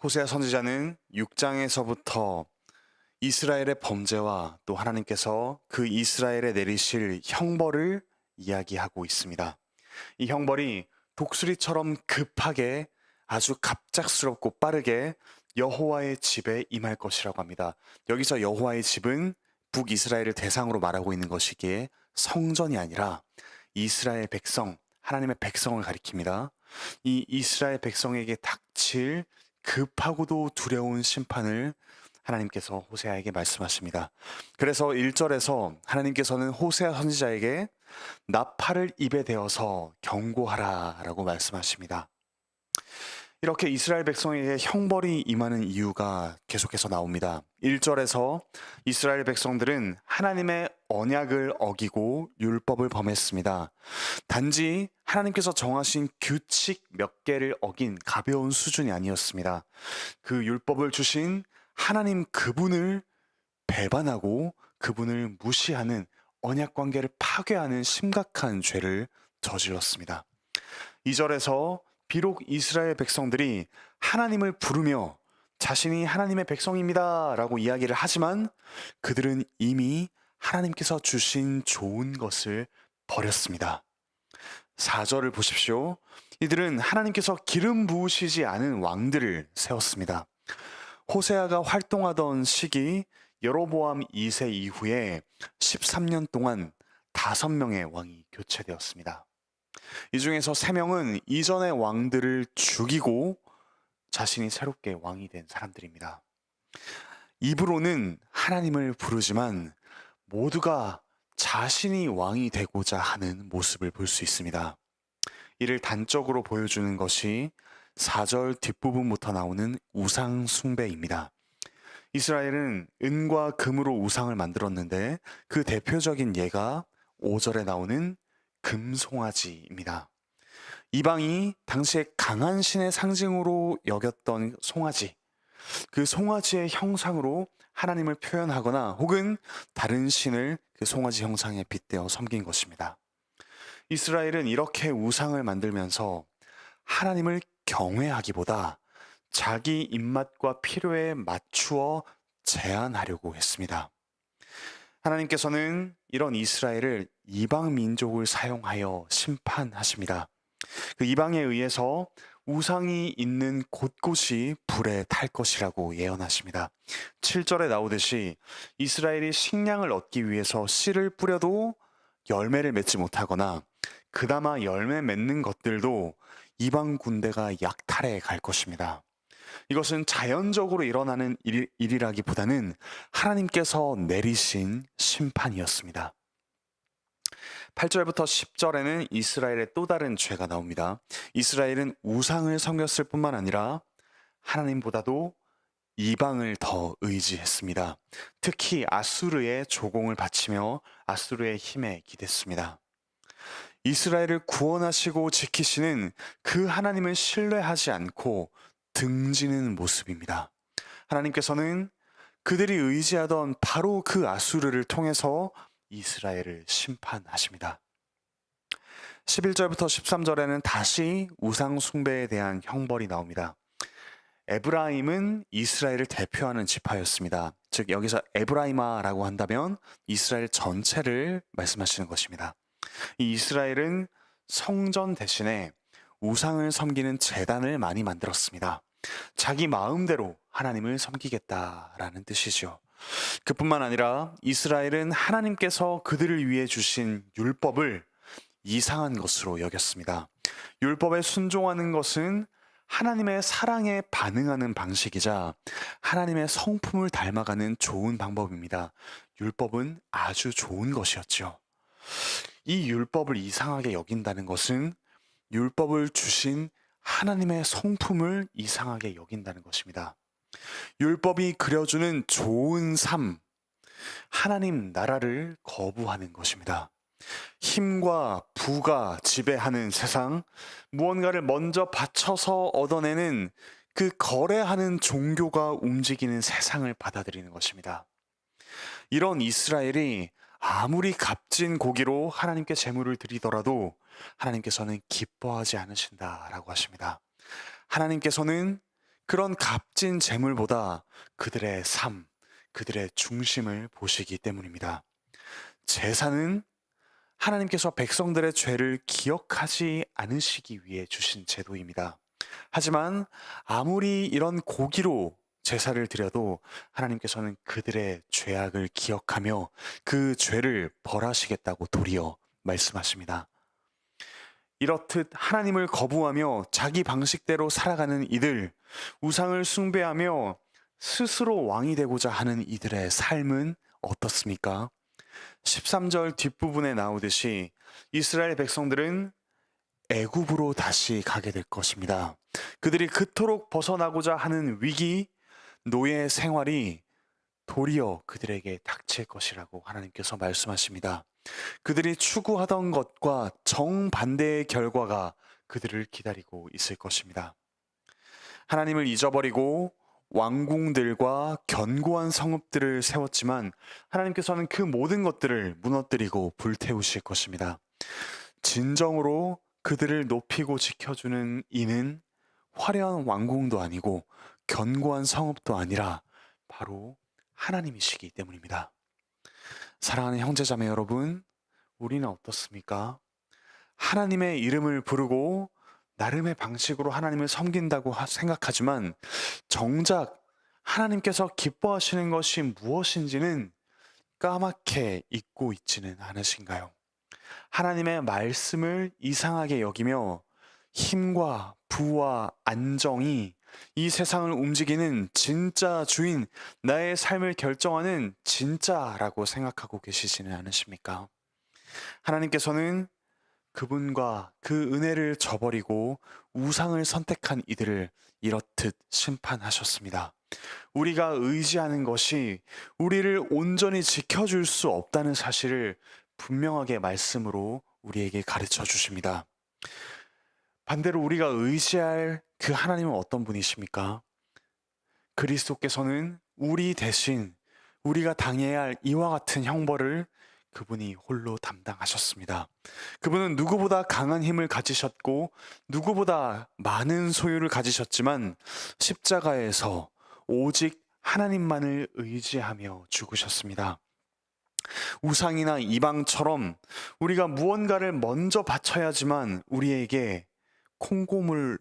호세아 선지자는 6장에서부터 이스라엘의 범죄와 또 하나님께서 그 이스라엘에 내리실 형벌을 이야기하고 있습니다. 이 형벌이 독수리처럼 급하게 아주 갑작스럽고 빠르게 여호와의 집에 임할 것이라고 합니다. 여기서 여호와의 집은 북이스라엘을 대상으로 말하고 있는 것이기에 성전이 아니라 이스라엘 백성, 하나님의 백성을 가리킵니다. 이 이스라엘 백성에게 닥칠 급하고도 두려운 심판을 하나님께서 호세아에게 말씀하십니다. 그래서 1절에서 하나님께서는 호세아 선지자에게 나팔을 입에 대어서 경고하라 라고 말씀하십니다. 이렇게 이스라엘 백성에게 형벌이 임하는 이유가 계속해서 나옵니다. 1절에서 이스라엘 백성들은 하나님의 언약을 어기고 율법을 범했습니다. 단지 하나님께서 정하신 규칙 몇 개를 어긴 가벼운 수준이 아니었습니다. 그 율법을 주신 하나님 그분을 배반하고 그분을 무시하는 언약 관계를 파괴하는 심각한 죄를 저질렀습니다. 2절에서 비록 이스라엘 백성들이 하나님을 부르며 자신이 하나님의 백성입니다 라고 이야기를 하지만 그들은 이미 하나님께서 주신 좋은 것을 버렸습니다. 4절을 보십시오. 이들은 하나님께서 기름 부으시지 않은 왕들을 세웠습니다. 호세아가 활동하던 시기 여로보암 2세 이후에 13년 동안 5명의 왕이 교체되었습니다. 이 중에서 3명은 이전의 왕들을 죽이고 자신이 새롭게 왕이 된 사람들입니다. 입으로는 하나님을 부르지만 모두가 자신이 왕이 되고자 하는 모습을 볼 수 있습니다. 이를 단적으로 보여주는 것이 4절 뒷부분부터 나오는 우상 숭배입니다. 이스라엘은 은과 금으로 우상을 만들었는데 그 대표적인 예가 5절에 나오는 금송아지입니다. 이방이 당시에 강한 신의 상징으로 여겼던 송아지, 그 송아지의 형상으로 하나님을 표현하거나 혹은 다른 신을 그 송아지 형상에 빗대어 섬긴 것입니다. 이스라엘은 이렇게 우상을 만들면서 하나님을 경외하기보다 자기 입맛과 필요에 맞추어 제한하려고 했습니다. 하나님께서는 이런 이스라엘을 이방 민족을 사용하여 심판하십니다. 그 이방에 의해서 우상이 있는 곳곳이 불에 탈 것이라고 예언하십니다. 7절에 나오듯이 이스라엘이 식량을 얻기 위해서 씨를 뿌려도 열매를 맺지 못하거나 그나마 열매 맺는 것들도 이방 군대가 약탈해 갈 것입니다. 이것은 자연적으로 일어나는 일이라기보다는 하나님께서 내리신 심판이었습니다. 8절부터 10절에는 이스라엘의 또 다른 죄가 나옵니다. 이스라엘은 우상을 섬겼을 뿐만 아니라 하나님보다도 이방을 더 의지했습니다. 특히 아수르의 조공을 바치며 아수르의 힘에 기댔습니다. 이스라엘을 구원하시고 지키시는 그 하나님을 신뢰하지 않고 등지는 모습입니다. 하나님께서는 그들이 의지하던 바로 그 아수르를 통해서 이스라엘을 심판하십니다. 11절부터 13절에는 다시 우상 숭배에 대한 형벌이 나옵니다. 에브라임은 이스라엘을 대표하는 지파였습니다. 즉 여기서 에브라이마라고 한다면 이스라엘 전체를 말씀하시는 것입니다. 이 이스라엘은 성전 대신에 우상을 섬기는 제단을 많이 만들었습니다. 자기 마음대로 하나님을 섬기겠다라는 뜻이죠. 그뿐만 아니라 이스라엘은 하나님께서 그들을 위해 주신 율법을 이상한 것으로 여겼습니다. 율법에 순종하는 것은 하나님의 사랑에 반응하는 방식이자 하나님의 성품을 닮아가는 좋은 방법입니다. 율법은 아주 좋은 것이었죠. 이 율법을 이상하게 여긴다는 것은 율법을 주신 하나님의 성품을 이상하게 여긴다는 것입니다. 율법이 그려주는 좋은 삶, 하나님 나라를 거부하는 것입니다. 힘과 부가 지배하는 세상, 무언가를 먼저 바쳐서 얻어내는 그 거래하는 종교가 움직이는 세상을 받아들이는 것입니다. 이런 이스라엘이 아무리 값진 고기로 하나님께 제물을 드리더라도 하나님께서는 기뻐하지 않으신다라고 하십니다. 하나님께서는 그런 값진 재물보다 그들의 삶, 그들의 중심을 보시기 때문입니다. 제사는 하나님께서 백성들의 죄를 기억하지 않으시기 위해 주신 제도입니다. 하지만 아무리 이런 고기로 제사를 드려도 하나님께서는 그들의 죄악을 기억하며 그 죄를 벌하시겠다고 도리어 말씀하십니다. 이렇듯 하나님을 거부하며 자기 방식대로 살아가는 이들, 우상을 숭배하며 스스로 왕이 되고자 하는 이들의 삶은 어떻습니까? 13절 뒷부분에 나오듯이 이스라엘 백성들은 애굽으로 다시 가게 될 것입니다. 그들이 그토록 벗어나고자 하는 위기, 노예 생활이 도리어 그들에게 닥칠 것이라고 하나님께서 말씀하십니다. 그들이 추구하던 것과 정반대의 결과가 그들을 기다리고 있을 것입니다. 하나님을 잊어버리고 왕궁들과 견고한 성읍들을 세웠지만 하나님께서는 그 모든 것들을 무너뜨리고 불태우실 것입니다. 진정으로 그들을 높이고 지켜주는 이는 화려한 왕궁도 아니고 견고한 성읍도 아니라 바로 하나님이시기 때문입니다. 사랑하는 형제자매 여러분, 우리는 어떻습니까? 하나님의 이름을 부르고 나름의 방식으로 하나님을 섬긴다고 생각하지만 정작 하나님께서 기뻐하시는 것이 무엇인지는 까맣게 잊고 있지는 않으신가요? 하나님의 말씀을 이상하게 여기며 힘과 부와 안정이 이 세상을 움직이는 진짜 주인, 나의 삶을 결정하는 진짜라고 생각하고 계시지는 않으십니까? 하나님께서는 그분과 그 은혜를 저버리고 우상을 선택한 이들을 이렇듯 심판하셨습니다. 우리가 의지하는 것이 우리를 온전히 지켜줄 수 없다는 사실을 분명하게 말씀으로 우리에게 가르쳐 주십니다. 반대로 우리가 의지할 그 하나님은 어떤 분이십니까? 그리스도께서는 우리 대신 우리가 당해야 할 이와 같은 형벌을 그분이 홀로 담당하셨습니다. 그분은 누구보다 강한 힘을 가지셨고 누구보다 많은 소유를 가지셨지만 십자가에서 오직 하나님만을 의지하며 죽으셨습니다. 우상이나 이방처럼 우리가 무언가를 먼저 바쳐야지만 우리에게 콩고물을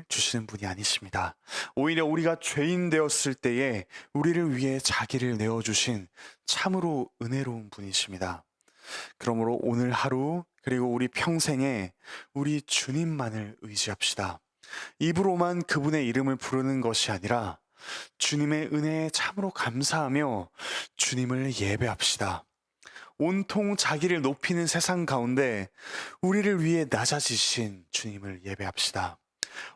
주시는 분이 아니십니다. 오히려 우리가 죄인 되었을 때에 우리를 위해 자기를 내어주신 참으로 은혜로운 분이십니다. 그러므로 오늘 하루 그리고 우리 평생에 우리 주님만을 의지합시다. 입으로만 그분의 이름을 부르는 것이 아니라 주님의 은혜에 참으로 감사하며 주님을 예배합시다. 온통 자기를 높이는 세상 가운데 우리를 위해 낮아지신 주님을 예배합시다.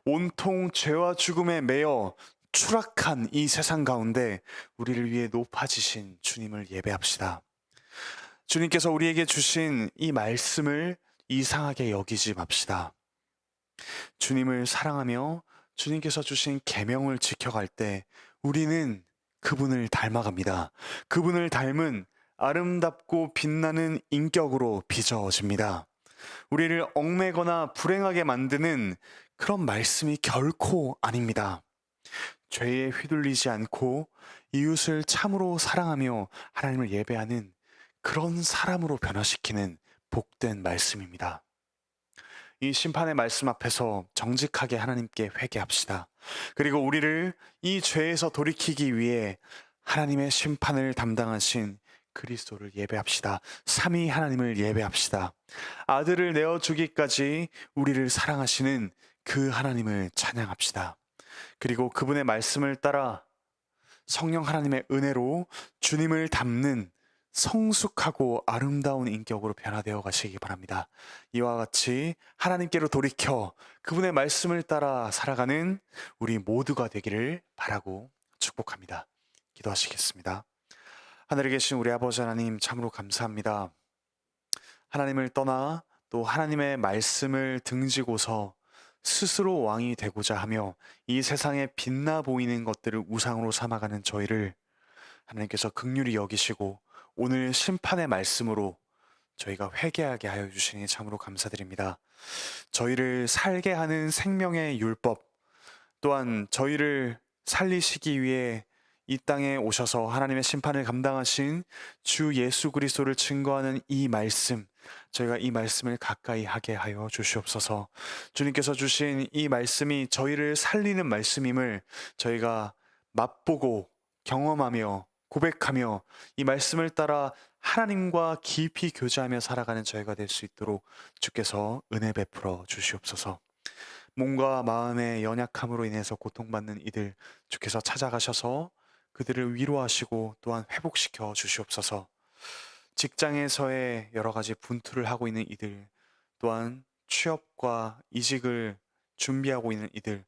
온통 죄와 죽음에 매여 추락한 이 세상 가운데 우리를 위해 높아지신 주님을 예배합시다. 주님께서 우리에게 주신 이 말씀을 이상하게 여기지 맙시다. 주님을 사랑하며 주님께서 주신 계명을 지켜갈 때 우리는 그분을 닮아갑니다. 그분을 닮은 아름답고 빛나는 인격으로 빚어집니다. 우리를 얽매거나 불행하게 만드는 그런 말씀이 결코 아닙니다. 죄에 휘둘리지 않고 이웃을 참으로 사랑하며 하나님을 예배하는 그런 사람으로 변화시키는 복된 말씀입니다. 이 심판의 말씀 앞에서 정직하게 하나님께 회개합시다. 그리고 우리를 이 죄에서 돌이키기 위해 하나님의 심판을 담당하신 그리스도를 예배합시다. 삼위 하나님을 예배합시다. 아들을 내어주기까지 우리를 사랑하시는 그 하나님을 찬양합시다. 그리고 그분의 말씀을 따라 성령 하나님의 은혜로 주님을 닮는 성숙하고 아름다운 인격으로 변화되어 가시기 바랍니다. 이와 같이 하나님께로 돌이켜 그분의 말씀을 따라 살아가는 우리 모두가 되기를 바라고 축복합니다. 기도하시겠습니다. 하늘에 계신 우리 아버지 하나님 참으로 감사합니다. 하나님을 떠나 또 하나님의 말씀을 등지고서 스스로 왕이 되고자 하며 이 세상에 빛나 보이는 것들을 우상으로 삼아가는 저희를 하나님께서 긍휼히 여기시고 오늘 심판의 말씀으로 저희가 회개하게 하여 주시니 참으로 감사드립니다. 저희를 살게 하는 생명의 율법, 또한 저희를 살리시기 위해 이 땅에 오셔서 하나님의 심판을 감당하신 주 예수 그리스도를 증거하는 이 말씀, 저희가 이 말씀을 가까이 하게 하여 주시옵소서. 주님께서 주신 이 말씀이 저희를 살리는 말씀임을 저희가 맛보고 경험하며 고백하며 이 말씀을 따라 하나님과 깊이 교제하며 살아가는 저희가 될 수 있도록 주께서 은혜 베풀어 주시옵소서. 몸과 마음의 연약함으로 인해서 고통받는 이들 주께서 찾아가셔서 그들을 위로하시고 또한 회복시켜 주시옵소서. 직장에서의 여러 가지 분투를 하고 있는 이들, 또한 취업과 이직을 준비하고 있는 이들,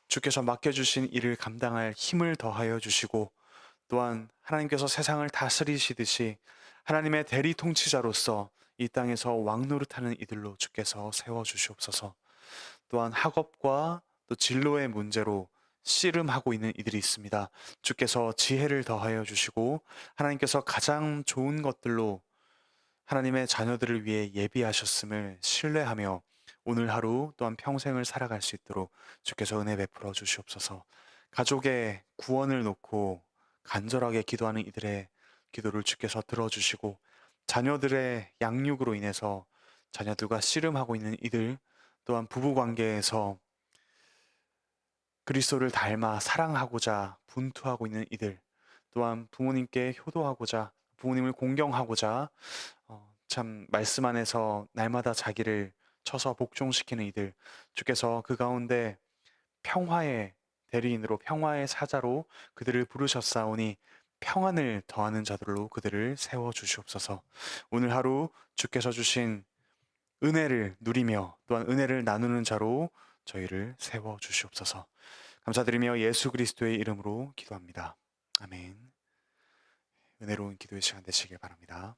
주께서 맡겨주신 일을 감당할 힘을 더하여 주시고, 또한 하나님께서 세상을 다스리시듯이 하나님의 대리 통치자로서 이 땅에서 왕노릇하는 이들로 주께서 세워 주시옵소서. 또한 학업과 또 진로의 문제로 씨름하고 있는 이들이 있습니다. 주께서 지혜를 더하여 주시고 하나님께서 가장 좋은 것들로 하나님의 자녀들을 위해 예비하셨음을 신뢰하며 오늘 하루 또한 평생을 살아갈 수 있도록 주께서 은혜 베풀어 주시옵소서. 가족의 구원을 놓고 간절하게 기도하는 이들의 기도를 주께서 들어주시고 자녀들의 양육으로 인해서 자녀들과 씨름하고 있는 이들, 또한 부부 관계에서 그리스도를 닮아 사랑하고자 분투하고 있는 이들, 또한 부모님께 효도하고자 부모님을 공경하고자 참 말씀 안에서 날마다 자기를 쳐서 복종시키는 이들, 주께서 그 가운데 평화의 대리인으로 평화의 사자로 그들을 부르셨사오니 평안을 더하는 자들로 그들을 세워 주시옵소서. 오늘 하루 주께서 주신 은혜를 누리며 또한 은혜를 나누는 자로 저희를 세워 주시옵소서. 감사드리며 예수 그리스도의 이름으로 기도합니다. 아멘. 은혜로운 기도의 시간 되시길 바랍니다.